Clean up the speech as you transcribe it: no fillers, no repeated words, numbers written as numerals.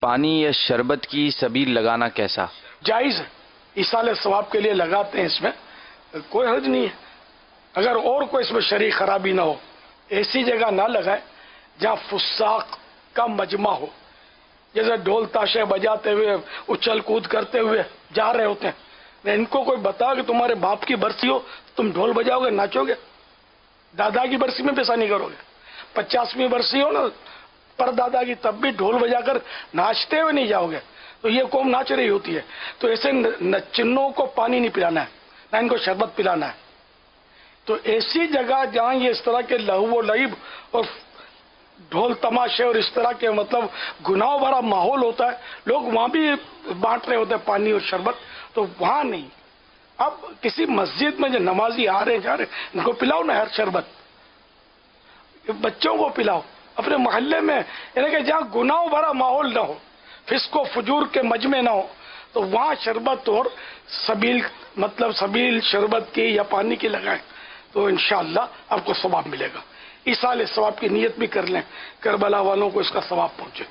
پانی یا شربت کی سبیل لگانا کیسا؟ جائز ہے، ایصال ثواب کے لیے لگاتے ہیں، اس میں کوئی حرج نہیں ہے، اگر اور کوئی اس میں شرعی خرابی نہ ہو۔ ایسی جگہ نہ لگائے جہاں فساق کا مجمع ہو، جیسے ڈھول تاشے بجاتے ہوئے اچھل کود کرتے ہوئے جا رہے ہوتے ہیں۔ ان کو کوئی بتا کہ تمہارے باپ کی برسی ہو تم ڈھول بجاؤ گے، ناچو گے؟ دادا کی برسی میں بھی ایسا نہیں کرو گے۔ 50ویں برسی ہو نا پر دادا کی، تب بھی ڈھول بجا کر ناچتے ہوئے نہیں جاؤ گے، تو یہ قوم ناچ رہی ہوتی ہے۔ تو ایسے نچنوں کو پانی نہیں پلانا ہے، نہ ان کو شربت پلانا ہے۔ تو ایسی جگہ جہاں یہ اس طرح کے لہو و لعب اور ڈھول تماشے اور اس طرح کے مطلب گناہ بھرا ماحول ہوتا ہے، لوگ وہاں بھی بانٹ رہے ہوتے ہیں پانی اور شربت، تو وہاں نہیں۔ اب کسی مسجد میں جو نمازی آ رہے جا رہے ان کو پلاؤ نا ہر شربت، بچوں کو پلاؤ اپنے محلے میں، یعنی کہ جہاں گناہ بھرا ماحول نہ ہو، فسق و فجور کے مجمع نہ ہو، تو وہاں شربت اور سبیل شربت کی یا پانی کی لگائیں، تو انشاءاللہ آپ کو ثواب ملے گا۔ ایصال ثواب کی نیت بھی کر لیں، کربلا والوں کو اس کا ثواب پہنچے۔